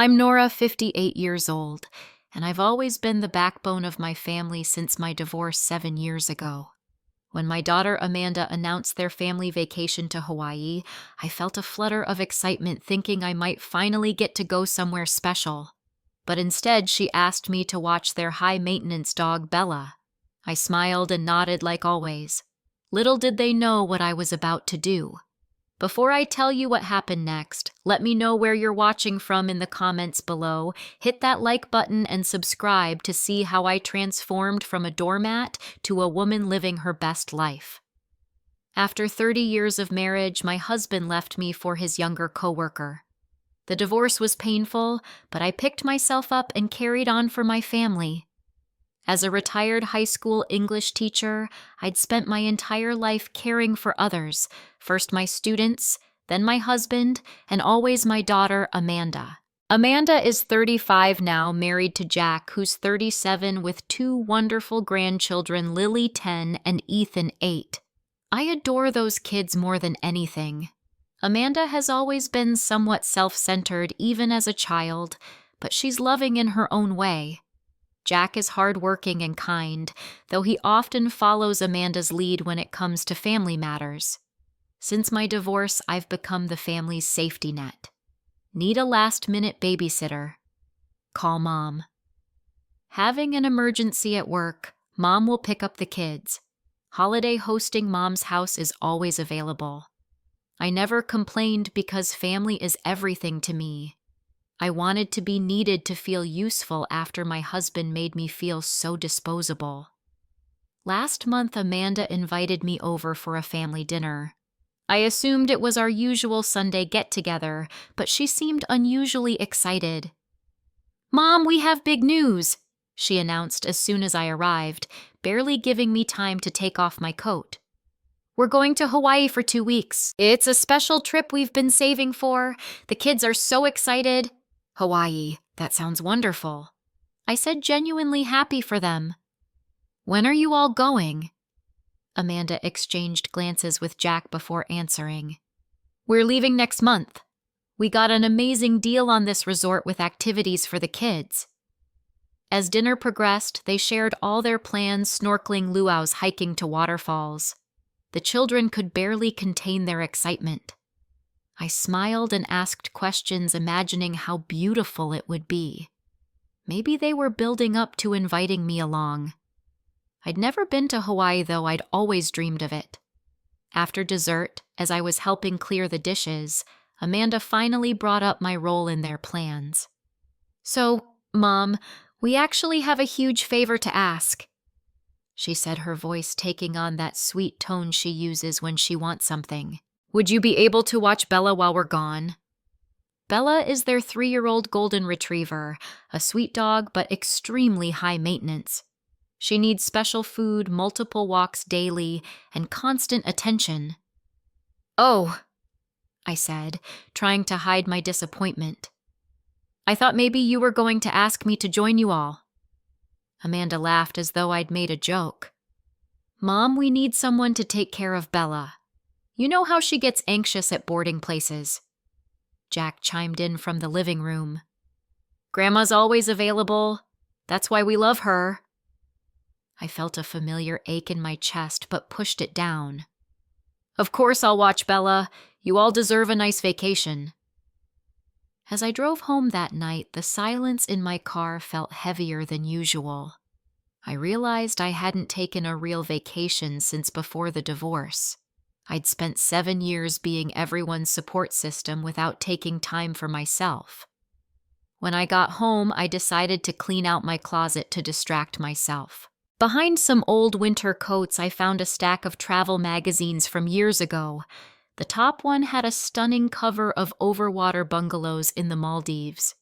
I'm Nora, 58 years old, and I've always been the backbone of my family since my divorce 7 years ago. When my daughter Amanda announced their family vacation to Hawaii, I felt a flutter of excitement thinking I might finally get to go somewhere special. But instead, she asked me to watch their high-maintenance dog Bella. I smiled and nodded like always. Little did they know what I was about to do. Before I tell you what happened next, let me know where you're watching from in the comments below. Hit that like button and subscribe to see how I transformed from a doormat to a woman living her best life. After 30 years of marriage, my husband left me for his younger coworker. The divorce was painful, but I picked myself up and carried on for my family. As a retired high school English teacher, I'd spent my entire life caring for others, first my students, then my husband, and always my daughter, Amanda. Amanda is 35 now, married to Jack, who's 37, with 2 wonderful grandchildren, Lily 10 and Ethan 8. I adore those kids more than anything. Amanda has always been somewhat self-centered, even as a child, but she's loving in her own way. Jack is hardworking and kind, though he often follows Amanda's lead when it comes to family matters. Since my divorce, I've become the family's safety net. Need a last-minute babysitter? Call Mom. Having an emergency at work, Mom will pick up the kids. Holiday hosting Mom's house is always available. I never complained because family is everything to me. I wanted to be needed to feel useful after my husband made me feel so disposable. Last month, Amanda invited me over for a family dinner. I assumed it was our usual Sunday get-together, but she seemed unusually excited. "Mom, we have big news," she announced as soon as I arrived, barely giving me time to take off my coat. "We're going to Hawaii for 2 weeks. It's a special trip we've been saving for. The kids are so excited." "Hawaii, that sounds wonderful," I said, genuinely happy for them. "When are you all going?" Amanda exchanged glances with Jack before answering. "We're leaving next month. We got an amazing deal on this resort with activities for the kids." As dinner progressed, they shared all their plans, snorkeling, luau's, hiking to waterfalls. The children could barely contain their excitement. I smiled and asked questions, imagining how beautiful it would be. Maybe they were building up to inviting me along. I'd never been to Hawaii, though I'd always dreamed of it. After dessert, as I was helping clear the dishes, Amanda finally brought up my role in their plans. "So, Mom, we actually have a huge favor to ask," she said, her voice taking on that sweet tone she uses when she wants something. "Would you be able to watch Bella while we're gone?" Bella is their 3-year-old golden retriever, a sweet dog but extremely high maintenance. She needs special food, multiple walks daily, and constant attention. "Oh," I said, trying to hide my disappointment. "I thought maybe you were going to ask me to join you all." Amanda laughed as though I'd made a joke. "Mom, we need someone to take care of Bella. You know how she gets anxious at boarding places." Jack chimed in from the living room. "Grandma's always available. That's why we love her." I felt a familiar ache in my chest, but pushed it down. "Of course I'll watch Bella. You all deserve a nice vacation." As I drove home that night, the silence in my car felt heavier than usual. I realized I hadn't taken a real vacation since before the divorce. I'd spent 7 years being everyone's support system without taking time for myself. When I got home, I decided to clean out my closet to distract myself. Behind some old winter coats, I found a stack of travel magazines from years ago. The top one had a stunning cover of overwater bungalows in the Maldives.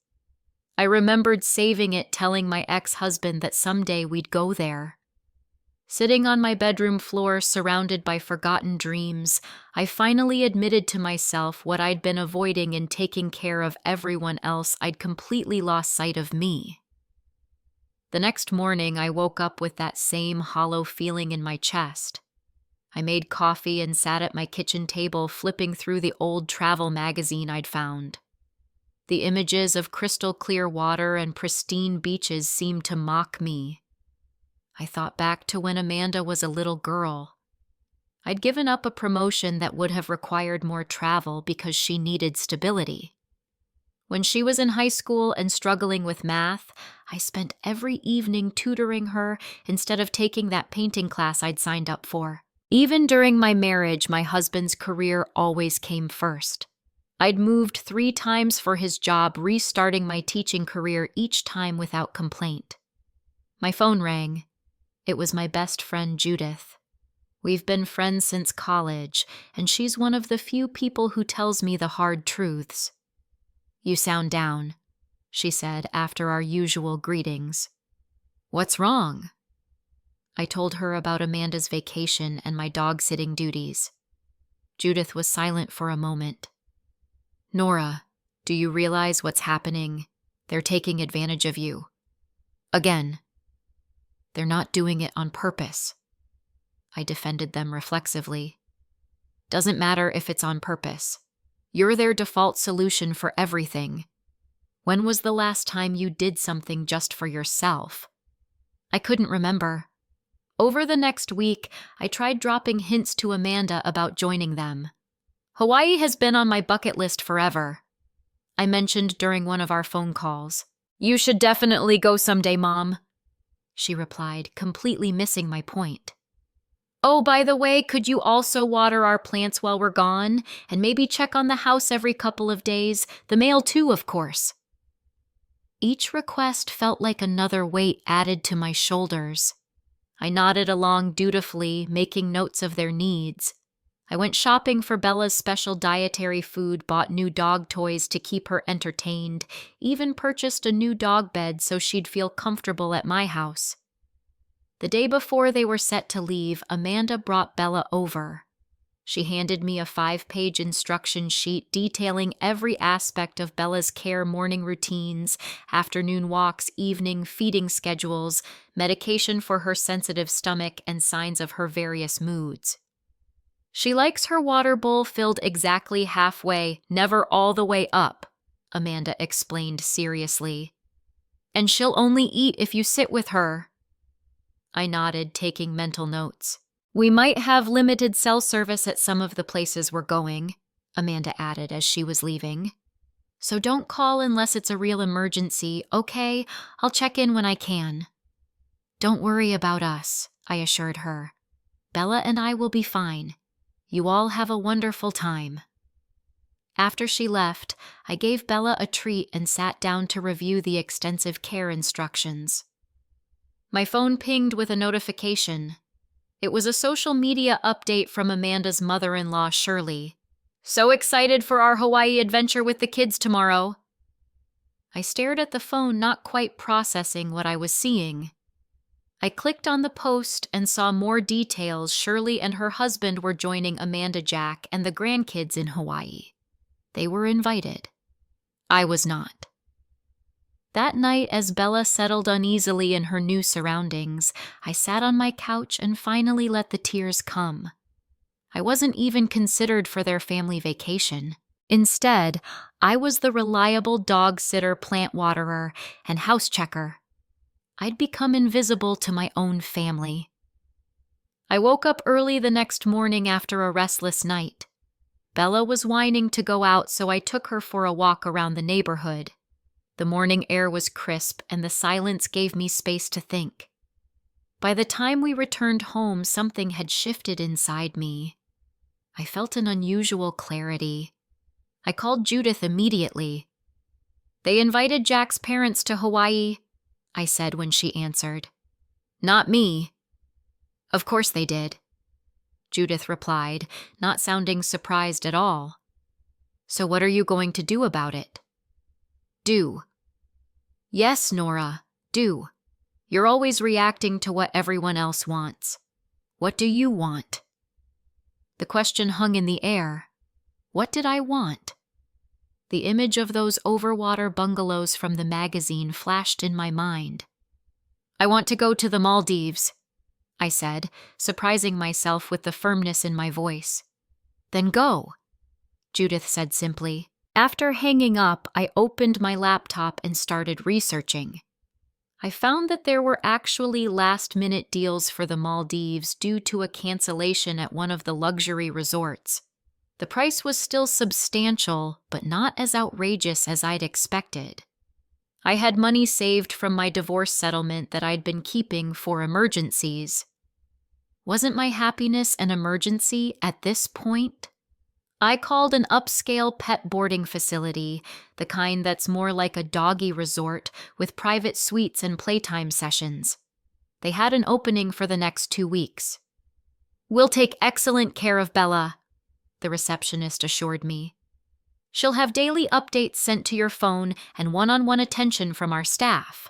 I remembered saving it, telling my ex-husband that someday we'd go there. Sitting on my bedroom floor, surrounded by forgotten dreams, I finally admitted to myself what I'd been avoiding in taking care of everyone else. I'd completely lost sight of me. The next morning, I woke up with that same hollow feeling in my chest. I made coffee and sat at my kitchen table, flipping through the old travel magazine I'd found. The images of crystal clear water and pristine beaches seemed to mock me. I thought back to when Amanda was a little girl. I'd given up a promotion that would have required more travel because she needed stability. When she was in high school and struggling with math, I spent every evening tutoring her instead of taking that painting class I'd signed up for. Even during my marriage, my husband's career always came first. I'd moved 3 times for his job, restarting my teaching career each time without complaint. My phone rang. It was my best friend, Judith. We've been friends since college, and she's one of the few people who tells me the hard truths. "You sound down," she said after our usual greetings. "What's wrong?" I told her about Amanda's vacation and my dog-sitting duties. Judith was silent for a moment. "Nora, do you realize what's happening? They're taking advantage of you. Again. They're not doing it on purpose." I defended them reflexively. "Doesn't matter if it's on purpose. You're their default solution for everything. When was the last time you did something just for yourself?" I couldn't remember. Over the next week, I tried dropping hints to Amanda about joining them. "Hawaii has been on my bucket list forever," I mentioned during one of our phone calls. "You should definitely go someday, Mom," she replied, completely missing my point. "Oh, by the way, could you also water our plants while we're gone? And maybe check on the house every couple of days? The mail too, of course." Each request felt like another weight added to my shoulders. I nodded along dutifully, making notes of their needs. I went shopping for Bella's special dietary food, bought new dog toys to keep her entertained, even purchased a new dog bed so she'd feel comfortable at my house. The day before they were set to leave, Amanda brought Bella over. She handed me a 5-page instruction sheet detailing every aspect of Bella's care: morning routines, afternoon walks, evening feeding schedules, medication for her sensitive stomach, and signs of her various moods. "She likes her water bowl filled exactly halfway, never all the way up," Amanda explained seriously. "And she'll only eat if you sit with her." I nodded, taking mental notes. "We might have limited cell service at some of the places we're going," Amanda added as she was leaving. "So don't call unless it's a real emergency, okay? I'll check in when I can." "Don't worry about us," I assured her. "Bella and I will be fine. You all have a wonderful time." After she left, I gave Bella a treat and sat down to review the extensive care instructions. My phone pinged with a notification. It was a social media update from Amanda's mother-in-law, Shirley. "So excited for our Hawaii adventure with the kids tomorrow." I stared at the phone, not quite processing what I was seeing. I clicked on the post and saw more details. Shirley and her husband were joining Amanda Jack and the grandkids in Hawaii. They were invited. I was not. That night, as Bella settled uneasily in her new surroundings, I sat on my couch and finally let the tears come. I wasn't even considered for their family vacation. Instead, I was the reliable dog sitter, plant waterer, and house checker. I'd become invisible to my own family. I woke up early the next morning after a restless night. Bella was whining to go out, so I took her for a walk around the neighborhood. The morning air was crisp, and the silence gave me space to think. By the time we returned home, something had shifted inside me. I felt an unusual clarity. I called Judith immediately. "They invited Jack's parents to Hawaii," I said when she answered. "Not me." "Of course they did," Judith replied, not sounding surprised at all. "So what are you going to do about it?" "Do." "Yes, Nora, do. You're always reacting to what everyone else wants. What do you want?" The question hung in the air. What did I want? The image of those overwater bungalows from the magazine flashed in my mind. "I want to go to the Maldives," I said, surprising myself with the firmness in my voice. "Then go," Judith said simply. After hanging up, I opened my laptop and started researching. I found that there were actually last-minute deals for the Maldives due to a cancellation at one of the luxury resorts. The price was still substantial, but not as outrageous as I'd expected. I had money saved from my divorce settlement that I'd been keeping for emergencies. Wasn't my happiness an emergency at this point? I called an upscale pet boarding facility, the kind that's more like a doggy resort with private suites and playtime sessions. They had an opening for the next 2 weeks. "We'll take excellent care of Bella," the receptionist assured me. "She'll have daily updates sent to your phone and one-on-one attention from our staff."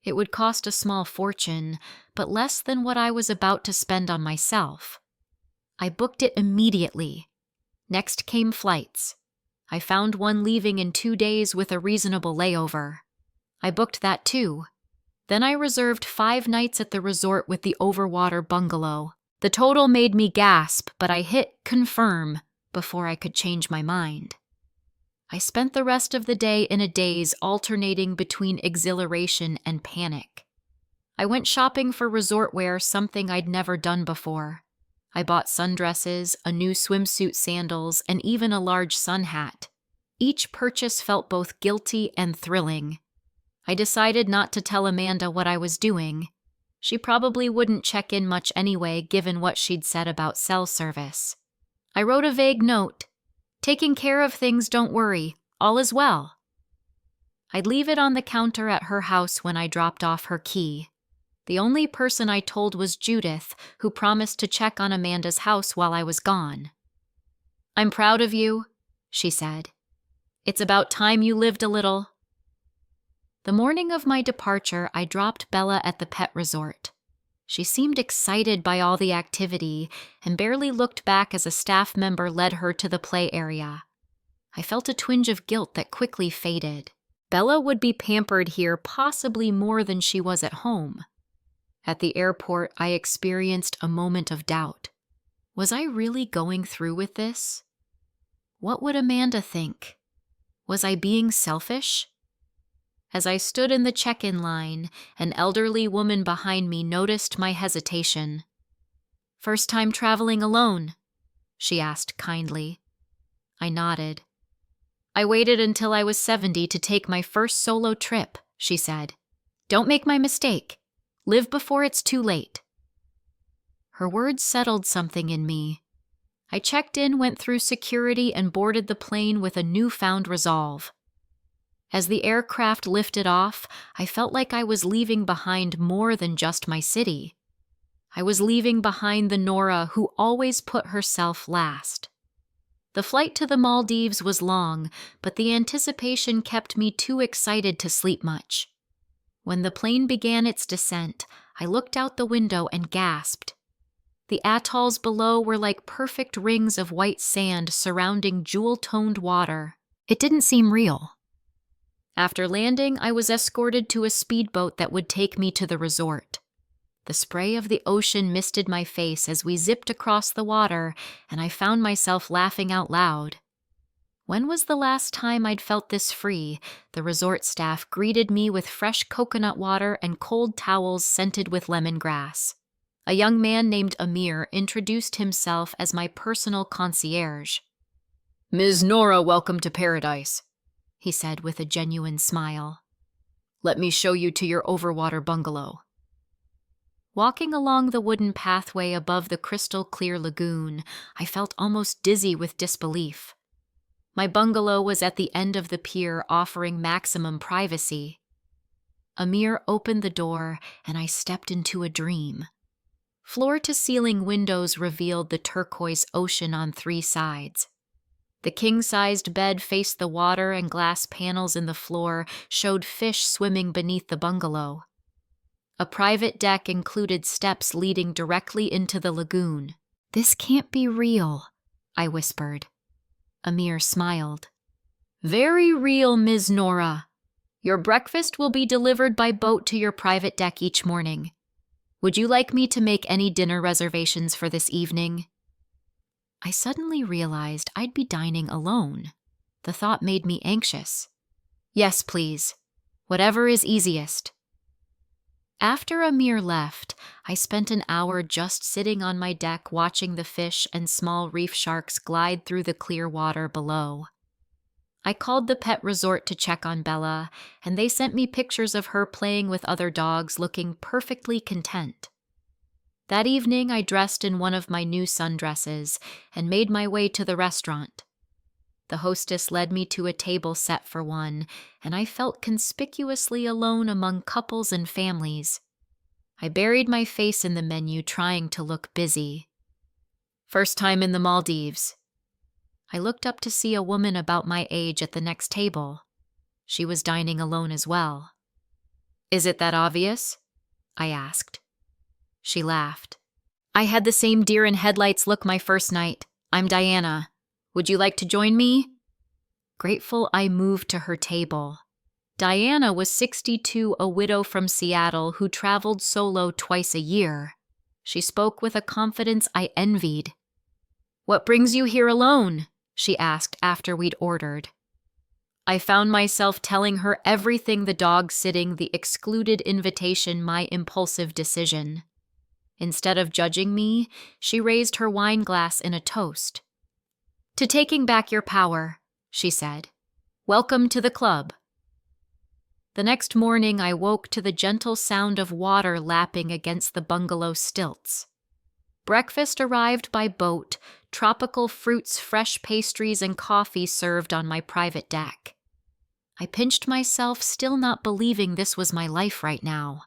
It would cost a small fortune, but less than what I was about to spend on myself. I booked it immediately. Next came flights. I found one leaving in 2 days with a reasonable layover. I booked that too. Then I reserved 5 nights at the resort with the overwater bungalow. The total made me gasp, but I hit confirm before I could change my mind. I spent the rest of the day in a daze, alternating between exhilaration and panic. I went shopping for resort wear, something I'd never done before. I bought sundresses, a new swimsuit, sandals, and even a large sun hat. Each purchase felt both guilty and thrilling. I decided not to tell Amanda what I was doing. She probably wouldn't check in much anyway, given what she'd said about cell service. I wrote a vague note. "Taking care of things, don't worry. All is well." I'd leave it on the counter at her house when I dropped off her key. The only person I told was Judith, who promised to check on Amanda's house while I was gone. "I'm proud of you," she said. "It's about time you lived a little." The morning of my departure, I dropped Bella at the pet resort. She seemed excited by all the activity and barely looked back as a staff member led her to the play area. I felt a twinge of guilt that quickly faded. Bella would be pampered here possibly more than she was at home. At the airport, I experienced a moment of doubt. Was I really going through with this? What would Amanda think? Was I being selfish? As I stood in the check-in line, an elderly woman behind me noticed my hesitation. "First time traveling alone?" she asked kindly. I nodded. "I waited until I was 70 to take my first solo trip," she said. "Don't make my mistake. Live before it's too late." Her words settled something in me. I checked in, went through security, and boarded the plane with a newfound resolve. As the aircraft lifted off, I felt like I was leaving behind more than just my city. I was leaving behind the Nora who always put herself last. The flight to the Maldives was long, but the anticipation kept me too excited to sleep much. When the plane began its descent, I looked out the window and gasped. The atolls below were like perfect rings of white sand surrounding jewel-toned water. It didn't seem real. After landing, I was escorted to a speedboat that would take me to the resort. The spray of the ocean misted my face as we zipped across the water, and I found myself laughing out loud. When was the last time I'd felt this free? The resort staff greeted me with fresh coconut water and cold towels scented with lemongrass. A young man named Amir introduced himself as my personal concierge. "Ms. Nora, welcome to paradise," he said with a genuine smile. "Let me show you to your overwater bungalow." Walking along the wooden pathway above the crystal-clear lagoon, I felt almost dizzy with disbelief. My bungalow was at the end of the pier, offering maximum privacy. Amir opened the door, and I stepped into a dream. Floor-to-ceiling windows revealed the turquoise ocean on 3 sides. The king-sized bed faced the water, and glass panels in the floor showed fish swimming beneath the bungalow. A private deck included steps leading directly into the lagoon. "This can't be real," I whispered. Amir smiled. "Very real, Ms. Nora. Your breakfast will be delivered by boat to your private deck each morning. Would you like me to make any dinner reservations for this evening?" I suddenly realized I'd be dining alone. The thought made me anxious. Yes, please. Whatever is easiest. After Amir left, I spent an hour just sitting on my deck watching the fish and small reef sharks glide through the clear water below. I called the pet resort to check on Bella, and they sent me pictures of her playing with other dogs looking perfectly content. That evening, I dressed in one of my new sundresses and made my way to the restaurant. The hostess led me to a table set for one, and I felt conspicuously alone among couples and families. I buried my face in the menu, trying to look busy. First time in the Maldives. I looked up to see a woman about my age at the next table. She was dining alone as well. Is it that obvious? I asked. She laughed. I had the same deer in headlights look my first night. I'm Diana. Would you like to join me? Grateful, I moved to her table. Diana was 62, a widow from Seattle who traveled solo twice a year. She spoke with a confidence I envied. What brings you here alone? She asked after we'd ordered. I found myself telling her everything, the dog sitting, the excluded invitation, my impulsive decision. Instead of judging me, she raised her wine glass in a toast. To taking back your power, she said. Welcome to the club. The next morning, I woke to the gentle sound of water lapping against the bungalow stilts. Breakfast arrived by boat, tropical fruits, fresh pastries, and coffee served on my private deck. I pinched myself, still not believing this was my life right now.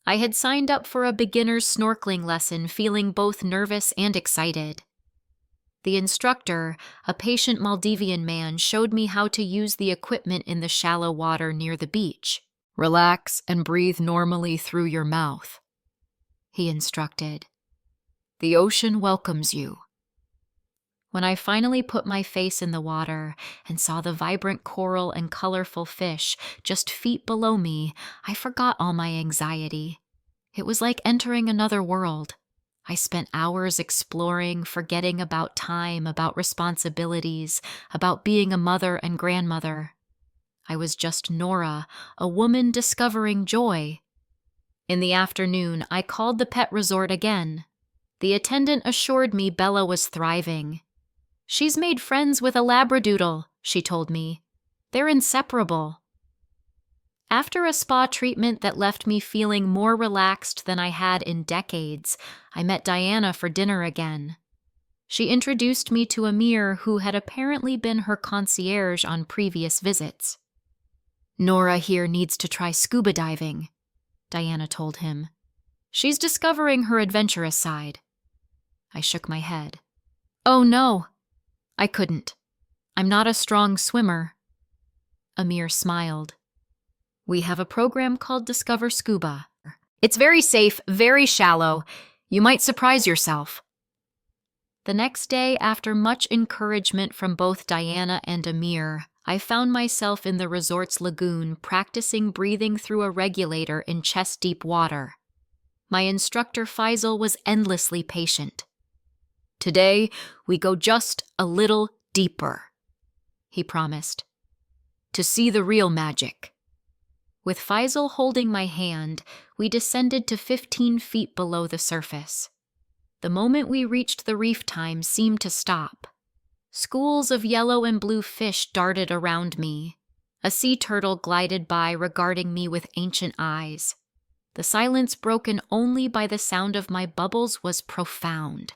I had signed up for a beginner's snorkeling lesson, feeling both nervous and excited. The instructor, a patient Maldivian man, showed me how to use the equipment in the shallow water near the beach. Relax and breathe normally through your mouth, he instructed. The ocean welcomes you. When I finally put my face in the water and saw the vibrant coral and colorful fish just feet below me, I forgot all my anxiety. It was like entering another world. I spent hours exploring, forgetting about time, about responsibilities, about being a mother and grandmother. I was just Nora, a woman discovering joy. In the afternoon, I called the pet resort again. The attendant assured me Bella was thriving. She's made friends with a labradoodle, she told me. They're inseparable. After a spa treatment that left me feeling more relaxed than I had in decades, I met Diana for dinner again. She introduced me to Amir, who had apparently been her concierge on previous visits. Nora here needs to try scuba diving, Diana told him. She's discovering her adventurous side. I shook my head. Oh no, I couldn't. I'm not a strong swimmer. Amir smiled. We have a program called Discover Scuba. It's very safe, very shallow. You might surprise yourself. The next day, after much encouragement from both Diana and Amir, I found myself in the resort's lagoon practicing breathing through a regulator in chest-deep water. My instructor Faisal was endlessly patient. Today, we go just a little deeper, he promised, to see the real magic. With Faisal holding my hand, we descended to 15 feet below the surface. The moment we reached the reef, time seemed to stop. Schools of yellow and blue fish darted around me. A sea turtle glided by, regarding me with ancient eyes. The silence, broken only by the sound of my bubbles, was profound.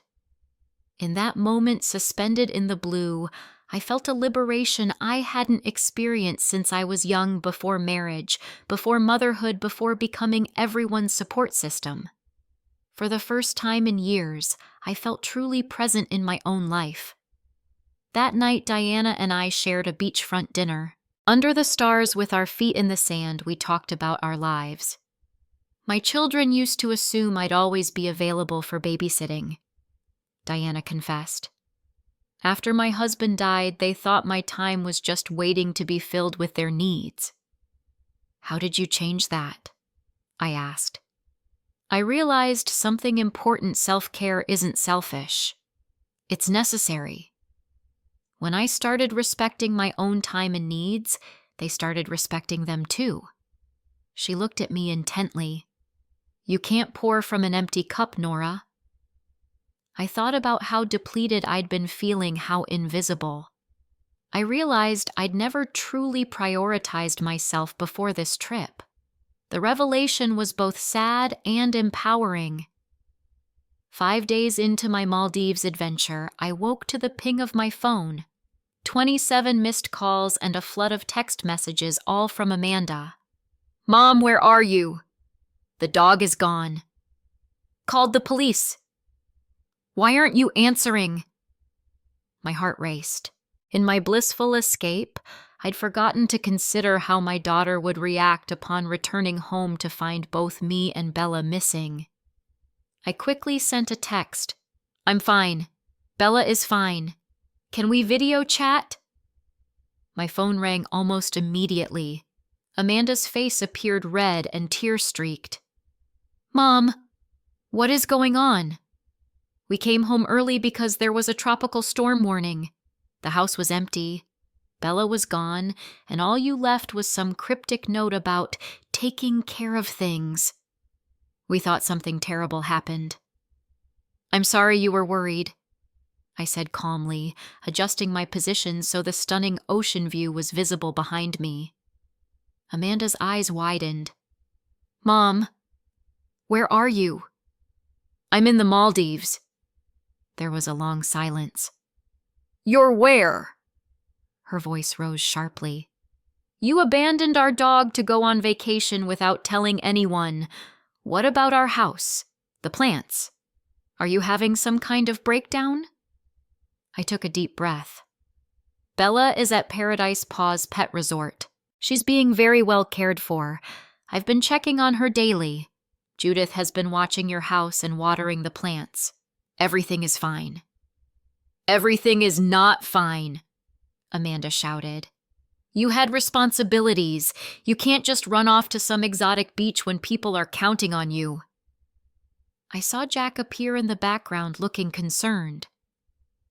In that moment, suspended in the blue, I felt a liberation I hadn't experienced since I was young, before marriage, before motherhood, before becoming everyone's support system. For the first time in years, I felt truly present in my own life. That night, Diana and I shared a beachfront dinner. Under the stars, with our feet in the sand, we talked about our lives. My children used to assume I'd always be available for babysitting, Diana confessed. After my husband died, they thought my time was just waiting to be filled with their needs. How did you change that? I asked. I realized something important: self-care isn't selfish. It's necessary. When I started respecting my own time and needs, they started respecting them too. She looked at me intently. You can't pour from an empty cup, Nora. I thought about how depleted I'd been feeling, how invisible. I realized I'd never truly prioritized myself before this trip. The revelation was both sad and empowering. 5 days into my Maldives adventure, I woke to the ping of my phone. 27 missed calls and a flood of text messages, all from Amanda. Mom, where are you? The dog is gone. Called the police. Why aren't you answering? My heart raced. In my blissful escape, I'd forgotten to consider how my daughter would react upon returning home to find both me and Bella missing. I quickly sent a text. I'm fine. Bella is fine. Can we video chat? My phone rang almost immediately. Amanda's face appeared red and tear-streaked. Mom, what is going on? We came home early because there was a tropical storm warning. The house was empty. Bella was gone, and all you left was some cryptic note about taking care of things. We thought something terrible happened. I'm sorry you were worried, I said calmly, adjusting my position so the stunning ocean view was visible behind me. Amanda's eyes widened. Mom, where are you? I'm in the Maldives. There was a long silence. You're where? Her voice rose sharply. You abandoned our dog to go on vacation without telling anyone. What about our house? The plants? Are you having some kind of breakdown? I took a deep breath. Bella is at Paradise Paws Pet Resort. She's being very well cared for. I've been checking on her daily. Judith has been watching your house and watering the plants. Everything is fine. Everything is not fine, Amanda shouted. You had responsibilities. You can't just run off to some exotic beach when people are counting on you. I saw Jack appear in the background looking concerned.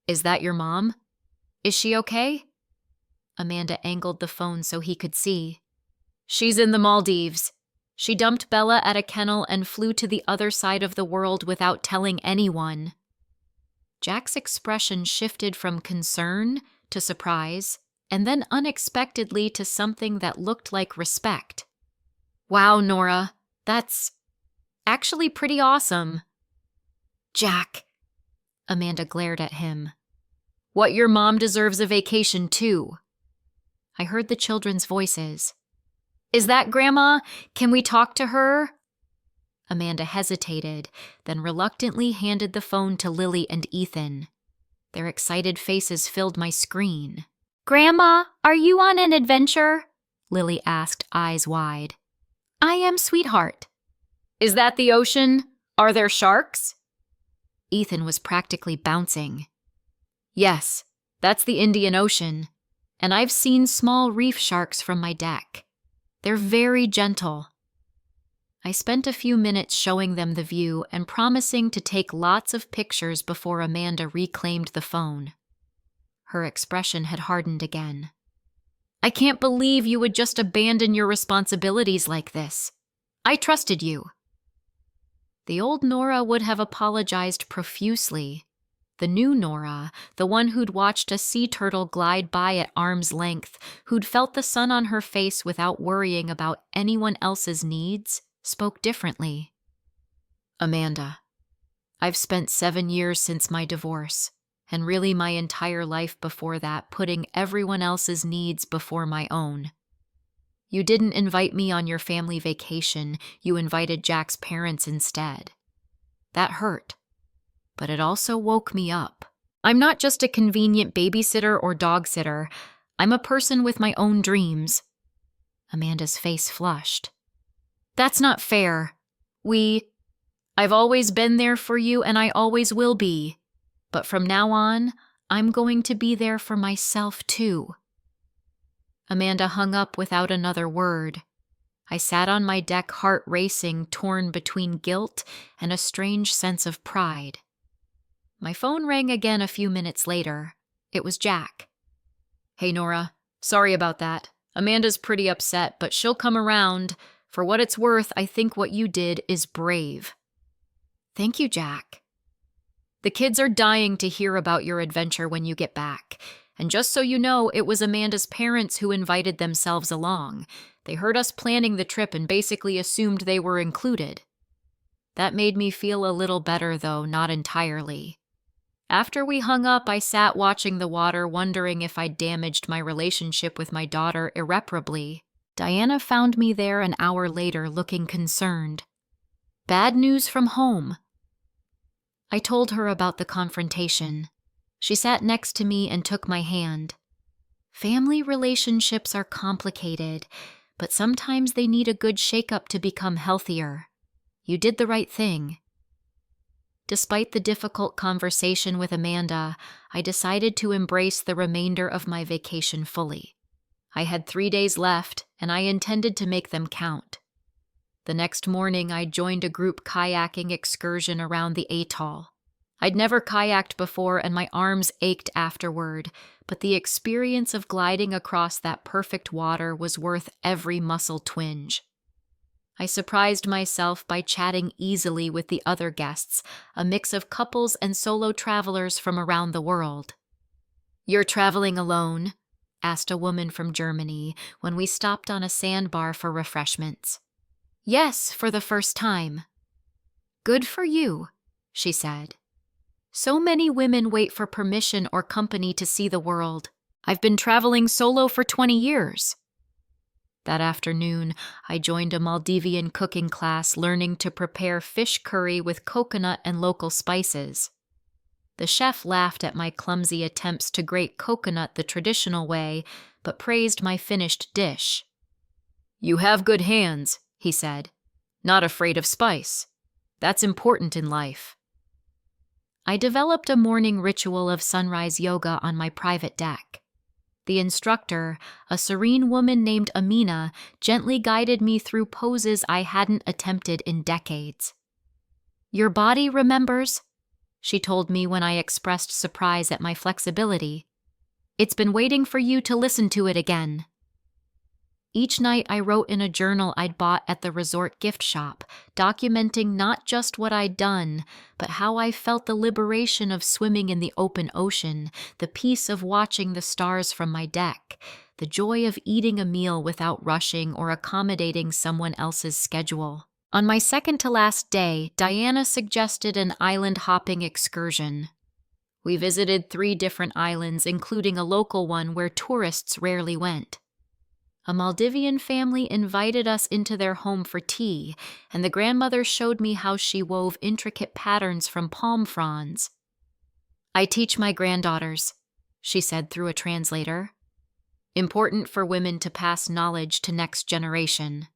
Is that your mom? Is she okay? Amanda angled the phone so he could see. She's in the Maldives. She dumped Bella at a kennel and flew to the other side of the world without telling anyone. Jack's expression shifted from concern to surprise, and then unexpectedly to something that looked like respect. Wow, Nora, that's actually pretty awesome. Jack, Amanda glared at him. What, your mom deserves a vacation too. I heard the children's voices. Is that Grandma? Can we talk to her? Amanda hesitated, then reluctantly handed the phone to Lily and Ethan. Their excited faces filled my screen. Grandma, are you on an adventure? Lily asked, eyes wide. I am, sweetheart. Is that the ocean? Are there sharks? Ethan was practically bouncing. Yes, that's the Indian Ocean, and I've seen small reef sharks from my deck. They're very gentle. I spent a few minutes showing them the view and promising to take lots of pictures before Amanda reclaimed the phone. Her expression had hardened again. I can't believe you would just abandon your responsibilities like this. I trusted you. The old Nora would have apologized profusely. The new Nora, the one who'd watched a sea turtle glide by at arm's length, who'd felt the sun on her face without worrying about anyone else's needs, spoke differently. Amanda, I've spent 7 years since my divorce, and really my entire life before that, putting everyone else's needs before my own. You didn't invite me on your family vacation, you invited Jack's parents instead. That hurt, but it also woke me up. I'm not just a convenient babysitter or dog sitter. I'm a person with my own dreams. Amanda's face flushed. That's not fair. I've always been there for you and I always will be. But from now on, I'm going to be there for myself too. Amanda hung up without another word. I sat on my deck, heart racing, torn between guilt and a strange sense of pride. My phone rang again a few minutes later. It was Jack. Hey, Nora. Sorry about that. Amanda's pretty upset, but she'll come around. For what it's worth, I think what you did is brave. Thank you, Jack. The kids are dying to hear about your adventure when you get back. And just so you know, it was Amanda's parents who invited themselves along. They heard us planning the trip and basically assumed they were included. That made me feel a little better, though, not entirely. After we hung up, I sat watching the water, wondering if I'd damaged my relationship with my daughter irreparably. Diana found me there an hour later, looking concerned. Bad news from home. I told her about the confrontation. She sat next to me and took my hand. Family relationships are complicated, but sometimes they need a good shakeup to become healthier. You did the right thing. Despite the difficult conversation with Amanda, I decided to embrace the remainder of my vacation fully. I had 3 days left, and I intended to make them count. The next morning, I joined a group kayaking excursion around the atoll. I'd never kayaked before, and my arms ached afterward, but the experience of gliding across that perfect water was worth every muscle twinge. I surprised myself by chatting easily with the other guests, a mix of couples and solo travelers from around the world. "You're traveling alone?" asked a woman from Germany when we stopped on a sandbar for refreshments. "Yes, for the first time." "Good for you," she said. "So many women wait for permission or company to see the world. I've been traveling solo for 20 years. That afternoon, I joined a Maldivian cooking class learning to prepare fish curry with coconut and local spices. The chef laughed at my clumsy attempts to grate coconut the traditional way, but praised my finished dish. "You have good hands," he said. "Not afraid of spice. That's important in life." I developed a morning ritual of sunrise yoga on my private deck. The instructor, a serene woman named Amina, gently guided me through poses I hadn't attempted in decades. "Your body remembers," she told me when I expressed surprise at my flexibility. "It's been waiting for you to listen to it again." Each night I wrote in a journal I'd bought at the resort gift shop, documenting not just what I'd done, but how I felt the liberation of swimming in the open ocean, the peace of watching the stars from my deck, the joy of eating a meal without rushing or accommodating someone else's schedule. On my second-to-last day, Diana suggested an island-hopping excursion. We visited 3 different islands, including a local one where tourists rarely went. A Maldivian family invited us into their home for tea, and the grandmother showed me how she wove intricate patterns from palm fronds. "I teach my granddaughters," she said through a translator. "Important for women to pass knowledge to next generation."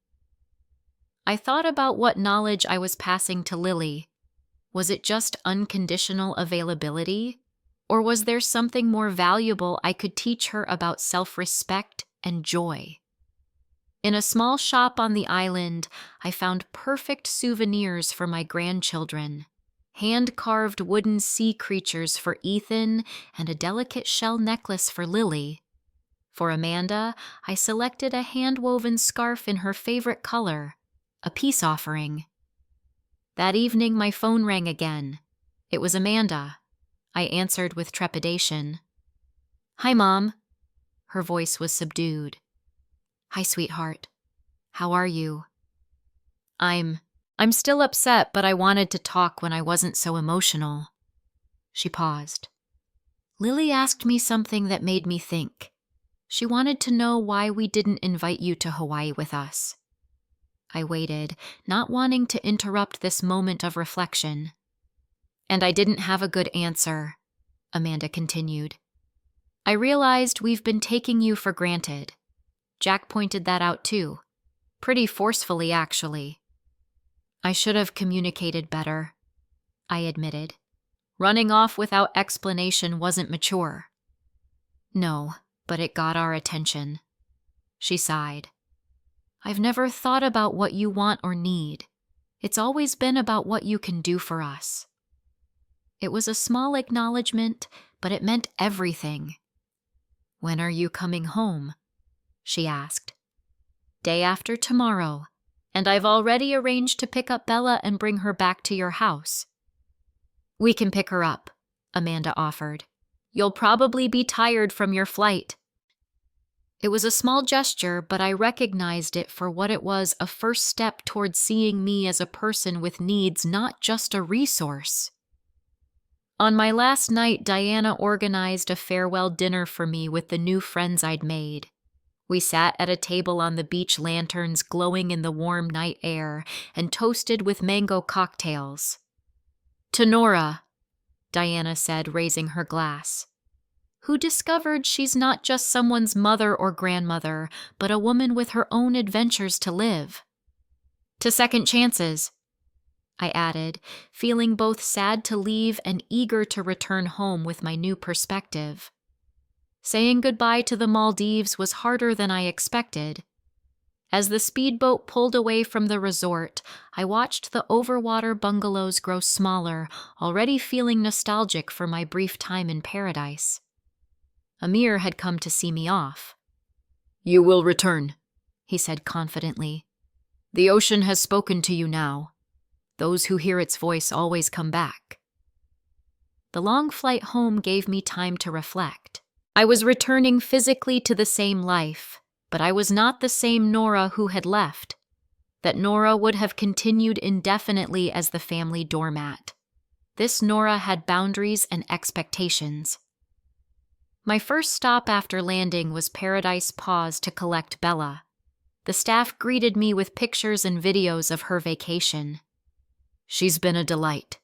I thought about what knowledge I was passing to Lily. Was it just unconditional availability? Or was there something more valuable I could teach her about self-respect and joy? In a small shop on the island, I found perfect souvenirs for my grandchildren. Hand-carved wooden sea creatures for Ethan and a delicate shell necklace for Lily. For Amanda, I selected a hand-woven scarf in her favorite color, a peace offering. That evening, my phone rang again. It was Amanda. I answered with trepidation. "Hi, Mom." Her voice was subdued. "Hi, sweetheart. How are you?" I'm still upset, but I wanted to talk when I wasn't so emotional." She paused. "Lily asked me something that made me think. She wanted to know why we didn't invite you to Hawaii with us." I waited, not wanting to interrupt this moment of reflection. "And I didn't have a good answer," Amanda continued. "I realized we've been taking you for granted. Jack pointed that out too. Pretty forcefully, actually." "I should have communicated better," I admitted. "Running off without explanation wasn't mature." "No, but it got our attention." She sighed. "I've never thought about what you want or need. It's always been about what you can do for us." It was a small acknowledgement, but it meant everything. "When are you coming home?" she asked. "Day after tomorrow, and I've already arranged to pick up Bella and bring her back to your house." "We can pick her up," Amanda offered. "You'll probably be tired from your flight." It was a small gesture, but I recognized it for what it was, a first step towards seeing me as a person with needs, not just a resource. On my last night, Diana organized a farewell dinner for me with the new friends I'd made. We sat at a table on the beach, lanterns glowing in the warm night air, and toasted with mango cocktails. "To Nora," Diana said, raising her glass, "who discovered she's not just someone's mother or grandmother, but a woman with her own adventures to live." "To second chances," I added, feeling both sad to leave and eager to return home with my new perspective. Saying goodbye to the Maldives was harder than I expected. As the speedboat pulled away from the resort, I watched the overwater bungalows grow smaller, already feeling nostalgic for my brief time in paradise. Amir had come to see me off. "You will return," he said confidently. "The ocean has spoken to you now. Those who hear its voice always come back." The long flight home gave me time to reflect. I was returning physically to the same life, but I was not the same Nora who had left. That Nora would have continued indefinitely as the family doormat. This Nora had boundaries and expectations. My first stop after landing was Paradise Paws to collect Bella. The staff greeted me with pictures and videos of her vacation. "She's been a delight,"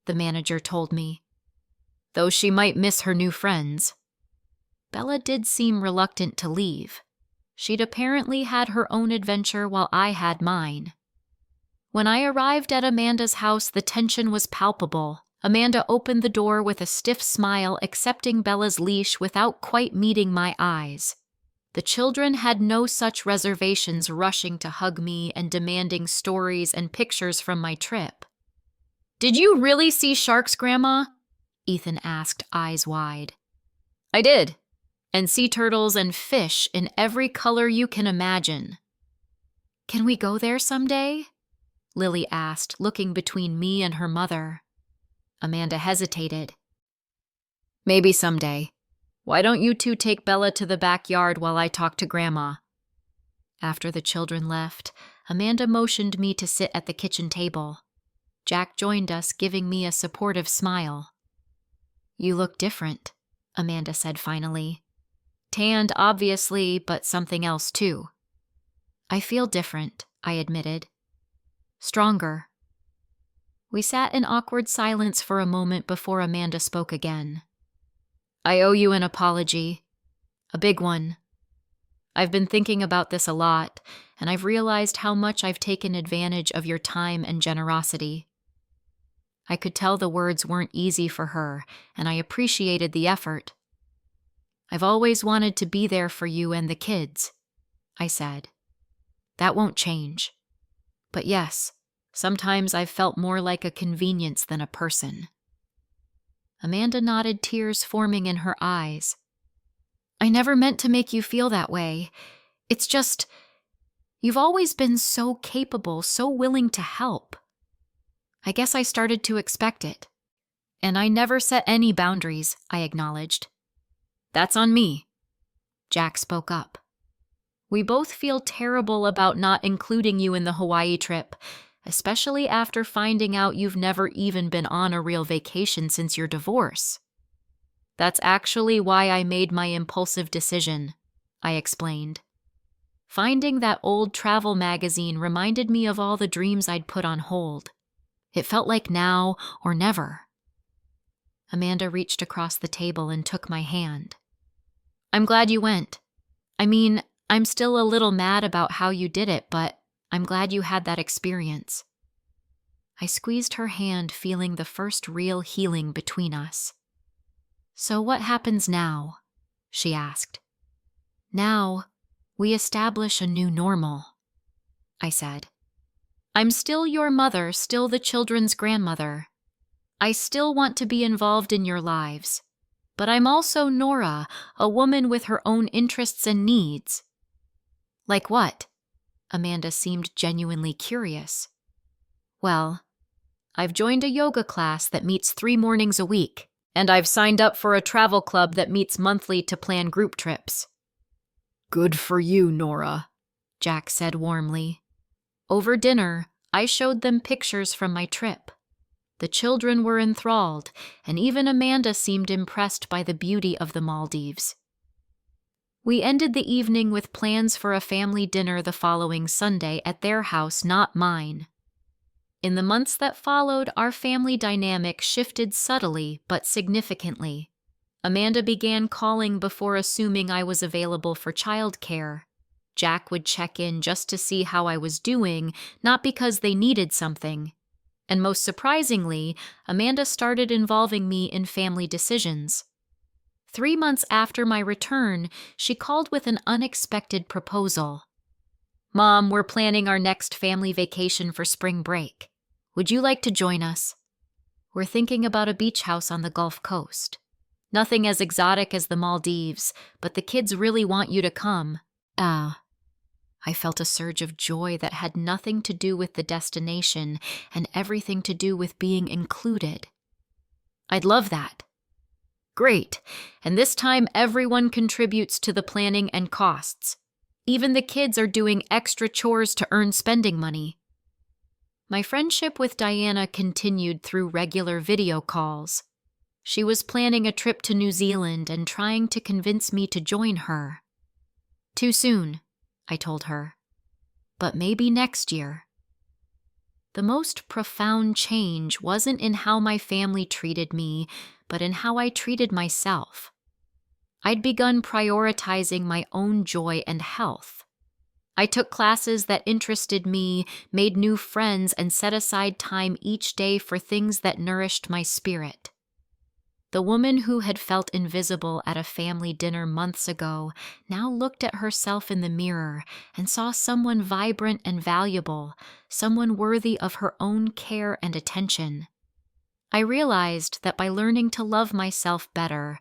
the manager told me, "though she might miss her new friends." Bella did seem reluctant to leave. She'd apparently had her own adventure while I had mine. When I arrived at Amanda's house, the tension was palpable. Amanda opened the door with a stiff smile, accepting Bella's leash without quite meeting my eyes. The children had no such reservations, rushing to hug me and demanding stories and pictures from my trip. "Did you really see sharks, Grandma?" Ethan asked, eyes wide. "I did, and sea turtles and fish in every color you can imagine." "Can we go there someday?" Lily asked, looking between me and her mother. Amanda hesitated. "Maybe someday. Why don't you two take Bella to the backyard while I talk to Grandma?" After the children left, Amanda motioned me to sit at the kitchen table. Jack joined us, giving me a supportive smile. "You look different," Amanda said finally. "Tanned, obviously, but something else too." "I feel different," I admitted. "Stronger." We sat in awkward silence for a moment before Amanda spoke again. "I owe you an apology. A big one. I've been thinking about this a lot, and I've realized how much I've taken advantage of your time and generosity." I could tell the words weren't easy for her, and I appreciated the effort. "I've always wanted to be there for you and the kids," I said. "That won't change. But yes, sometimes I've felt more like a convenience than a person." Amanda nodded, tears forming in her eyes. "I never meant to make you feel that way. It's just, you've always been so capable, so willing to help. I guess I started to expect it. And I never set any boundaries," I acknowledged. "That's on me," Jack spoke up. "We both feel terrible about not including you in the Hawaii trip, especially after finding out you've never even been on a real vacation since your divorce." "That's actually why I made my impulsive decision," I explained. Finding that old travel magazine reminded me of all the dreams I'd put on hold. It felt like now or never. Amanda reached across the table and took my hand. "I'm glad you went. I mean, I'm still a little mad about how you did it, but I'm glad you had that experience." I squeezed her hand, feeling the first real healing between us. "So what happens now?" she asked. "Now, we establish a new normal," I said. "I'm still your mother, still the children's grandmother. I still want to be involved in your lives, But I'm also Nora, a woman with her own interests and needs. Like what? Amanda seemed genuinely curious. Well, I've joined a yoga class that meets 3 mornings a week, and I've signed up for a travel club that meets monthly to plan group trips. Good for you, Nora, Jack said warmly. Over dinner, I showed them pictures from my trip. The children were enthralled, and even Amanda seemed impressed by the beauty of the Maldives. We ended the evening with plans for a family dinner the following Sunday at their house, not mine. In the months that followed, our family dynamic shifted subtly but significantly. Amanda began calling before assuming I was available for childcare. Jack would check in just to see how I was doing, not because they needed something. And most surprisingly, Amanda started involving me in family decisions. 3 months after my return, she called with an unexpected proposal. Mom, we're planning our next family vacation for spring break. Would you like to join us? We're thinking about a beach house on the Gulf Coast. Nothing as exotic as the Maldives, but the kids really want you to come. I felt a surge of joy that had nothing to do with the destination and everything to do with being included. I'd love that. Great, and this time everyone contributes to the planning and costs. Even the kids are doing extra chores to earn spending money. My friendship with Diana continued through regular video calls. She was planning a trip to New Zealand and trying to convince me to join her. Too soon, I told her. But maybe next year. The most profound change wasn't in how my family treated me, but in how I treated myself. I'd begun prioritizing my own joy and health. I took classes that interested me, made new friends, and set aside time each day for things that nourished my spirit. The woman who had felt invisible at a family dinner months ago now looked at herself in the mirror and saw someone vibrant and valuable, someone worthy of her own care and attention. I realized that by learning to love myself better,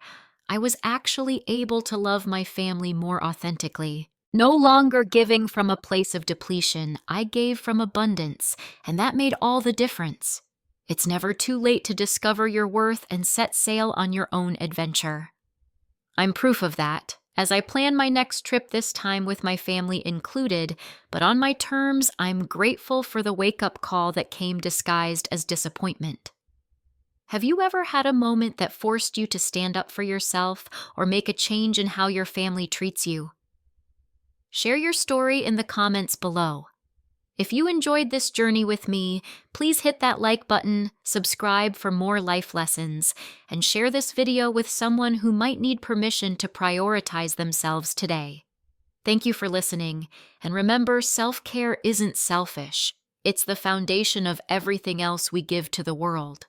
I was actually able to love my family more authentically. No longer giving from a place of depletion, I gave from abundance, and that made all the difference. It's never too late to discover your worth and set sail on your own adventure. I'm proof of that, as I plan my next trip this time with my family included, but on my terms, I'm grateful for the wake-up call that came disguised as disappointment. Have you ever had a moment that forced you to stand up for yourself or make a change in how your family treats you? Share your story in the comments below. If you enjoyed this journey with me, please hit that like button, subscribe for more life lessons, and share this video with someone who might need permission to prioritize themselves today. Thank you for listening, and remember, self-care isn't selfish. It's the foundation of everything else we give to the world.